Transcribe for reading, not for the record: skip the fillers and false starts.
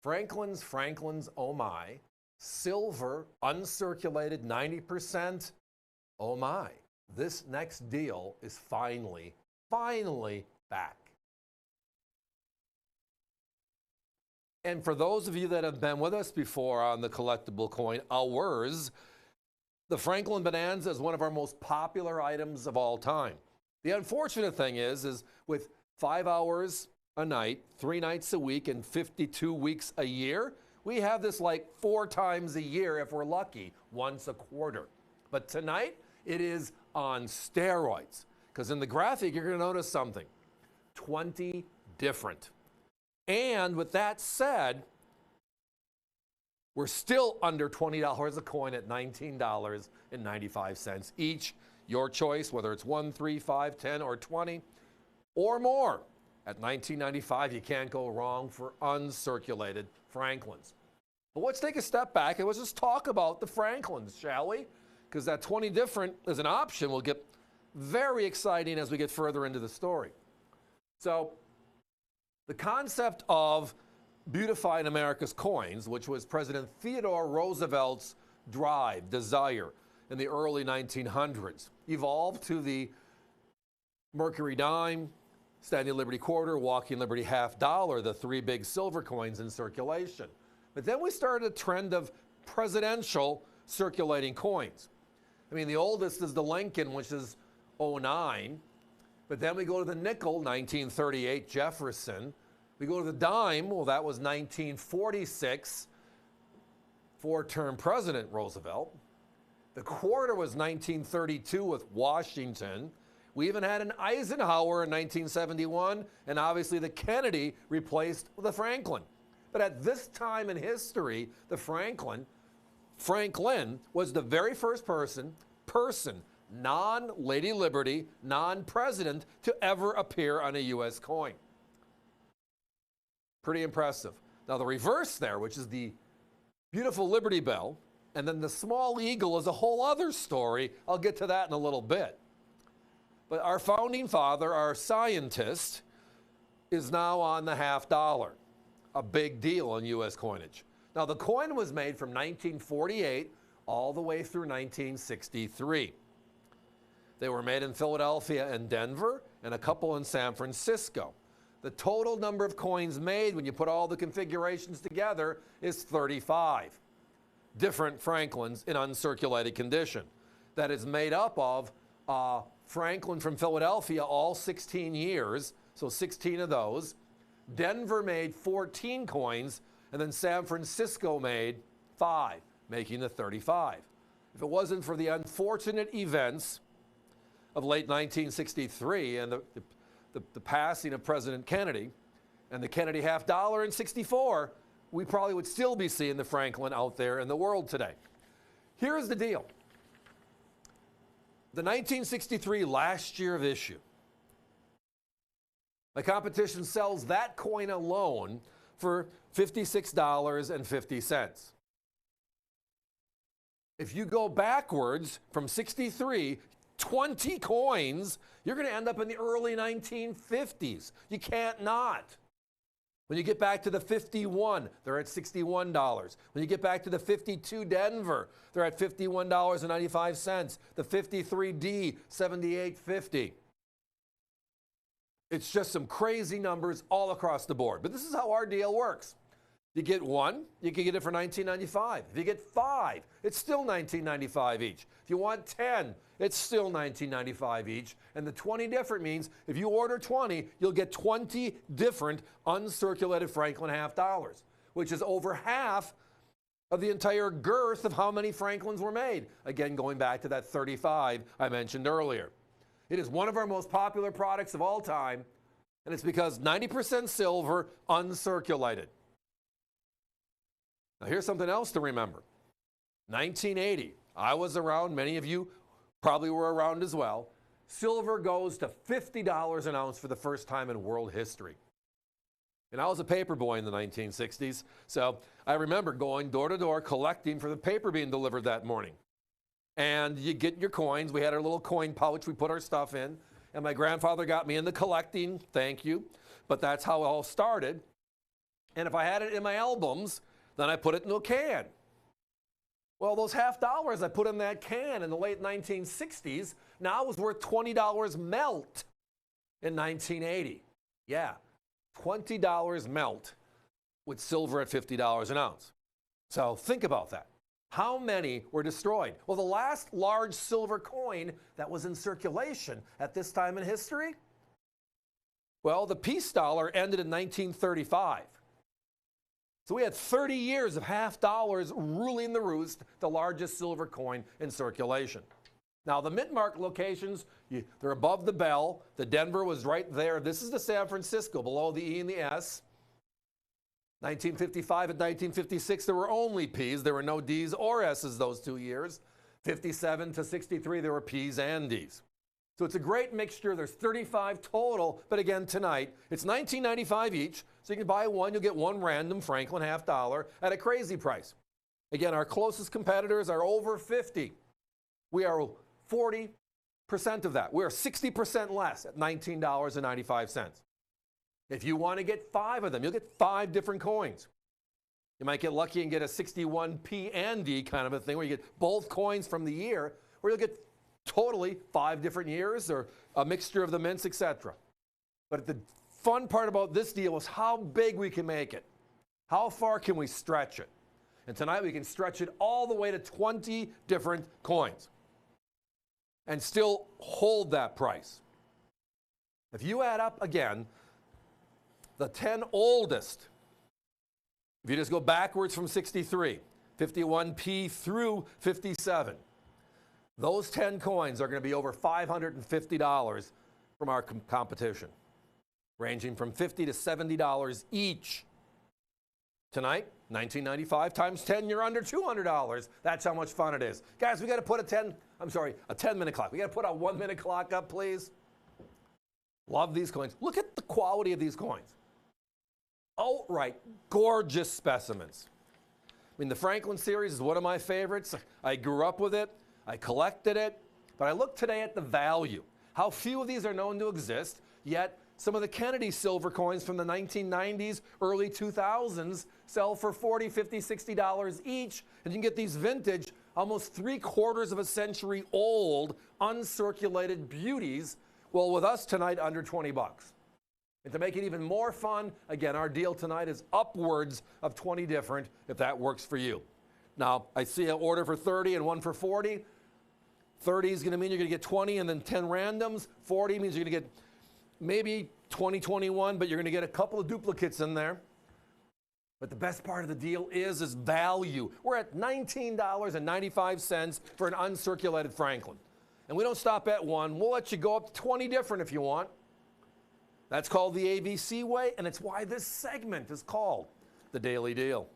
Franklin's, oh my. Silver, uncirculated, 90%. Oh my. This next deal is finally back. And for those of you that have been with us before on the Collectible Coin Hours, the Franklin Bonanza is one of our most popular items of all time. The unfortunate thing is with 5 hours a night, 3 nights a week, and 52 weeks a year, we have this like 4 times a year if we're lucky, once a quarter. But tonight, it is on steroids. Because in the graphic, you're going to notice something. 20 different. And with that said, we're still under $20 a coin at $19.95 each. Your choice, whether it's 1, 3, 5, 10, or 20, or more. At $19.95, you can't go wrong for uncirculated Franklins. But let's take a step back and let's just talk about the Franklins, shall we? Because that 20 different as an option will get very exciting as we get further into the story. So, the concept of beautifying America's coins, which was President Theodore Roosevelt's desire in the early 1900s, evolved to the Mercury dime, Standing Liberty quarter, Walking Liberty half dollar, the 3 big silver coins in circulation. But then we started a trend of presidential circulating coins. I mean, the oldest is the Lincoln, which is 09. But then we go to the nickel, 1938, Jefferson. We go to the dime, well, that was 1946, 4-term President Roosevelt. The quarter was 1932 with Washington. We even had an Eisenhower in 1971, and obviously the Kennedy replaced the Franklin. But at this time in history, the Franklin was the very first person, non-Lady Liberty, non-president, to ever appear on a U.S. coin. Pretty impressive. Now the reverse there, which is the beautiful Liberty Bell, and then the small eagle is a whole other story. I'll get to that in a little bit. But our founding father, our scientist, is now on the half dollar. A big deal in U.S. coinage. Now the coin was made from 1948 all the way through 1963. They were made in Philadelphia and Denver, and a couple in San Francisco. The total number of coins made when you put all the configurations together is 35 different Franklins in uncirculated condition. That is made up of Franklin from Philadelphia, all 16 years, so 16 of those. Denver made 14 coins, and then San Francisco made 5, making the 35. If it wasn't for the unfortunate events of late 1963 and the passing of President Kennedy and the Kennedy half dollar in 64, we probably would still be seeing the Franklin out there in the world today. Here's the deal. The 1963 last year of issue, the competition sells that coin alone for $56.50. If you go backwards from 63, 20 coins, you're going to end up in the early 1950s. You can't not. When you get back to the 51, they're at $61. When you get back to the 52 Denver, they're at $51.95. The 53D, $78.50. It's just some crazy numbers all across the board. But this is how our deal works. You get 1, you can get it for $19.95. If you get 5, it's still $19.95 each. If you want 10, it's still $19.95 each. And the 20 different means if you order 20, you'll get 20 different uncirculated Franklin half dollars, which is over half of the entire girth of how many Franklins were made. Again, going back to that 35 I mentioned earlier. It is one of our most popular products of all time, and it's because 90% silver, uncirculated. Now here's something else to remember. 1980, I was around, many of you probably were around as well. Silver goes to $50 an ounce for the first time in world history. And I was a paper boy in the 1960s, so I remember going door to door collecting for the paper being delivered that morning. And you get your coins. We had our little coin pouch we put our stuff in, and my grandfather got me into collecting, thank you, but that's how it all started. And if I had it in my albums, then I put it in a can. Well, those $50 I put in that can in the late 1960s now was worth $20 melt in 1980. Yeah, $20 melt with silver at $50 an ounce. So think about that. How many were destroyed? Well, the last large silver coin that was in circulation at this time in history, well, the peace dollar ended in 1935. So we had 30 years of $50 ruling the roost, the largest silver coin in circulation. Now, the mint mark locations, they're above the bell. The Denver was right there. This is the San Francisco, below the E and the S. 1955 and 1956, there were only P's. There were no D's or S's those 2 years. 57 to 63, there were P's and D's. So it's a great mixture. There's 35 total, but again, tonight, it's $19.95 each. So you can buy one, you'll get one random Franklin $50 at a crazy price. Again, our closest competitors are over 50. We are 40% of that. We're 60% less at $19.95. If you want to get 5 of them, you'll get 5 different coins. You might get lucky and get a 61 P and D kind of a thing where you get both coins from the year, or you'll get totally 5 different years or a mixture of the mints, etc. But the fun part about this deal is how big we can make it. How far can we stretch it? And tonight we can stretch it all the way to 20 different coins and still hold that price. If you add up again, the 10 oldest, if you just go backwards from 63, 51P through 57, those 10 coins are going to be over $550 from our competition, ranging from $50 to $70 each. Tonight, $19.95 times 10, you're under $200. That's how much fun it is. Guys, we got to put a 10-minute clock. We got to put a 1-minute clock up, please. Love these coins. Look at the quality of these coins. Outright gorgeous specimens. I mean, the Franklin series is one of my favorites. I grew up with it. I collected it. But I look today at the value. How few of these are known to exist, yet some of the Kennedy silver coins from the 1990s, early 2000s sell for $40, $50, $60 each. And you can get these vintage, almost 3/4 of a century old, uncirculated beauties. Well, with us tonight, under 20 bucks. And to make it even more fun, again, our deal tonight is upwards of 20 different, if that works for you. Now, I see an order for 30 and one for 40. 30 is going to mean you're going to get 20 and then 10 randoms. 40 means you're going to get maybe 20, 21, but you're going to get a couple of duplicates in there. But the best part of the deal is value. We're at $19.95 for an uncirculated Franklin. And we don't stop at one. We'll let you go up to 20 different if you want. That's called the ABC way, and it's why this segment is called The Daily Deal.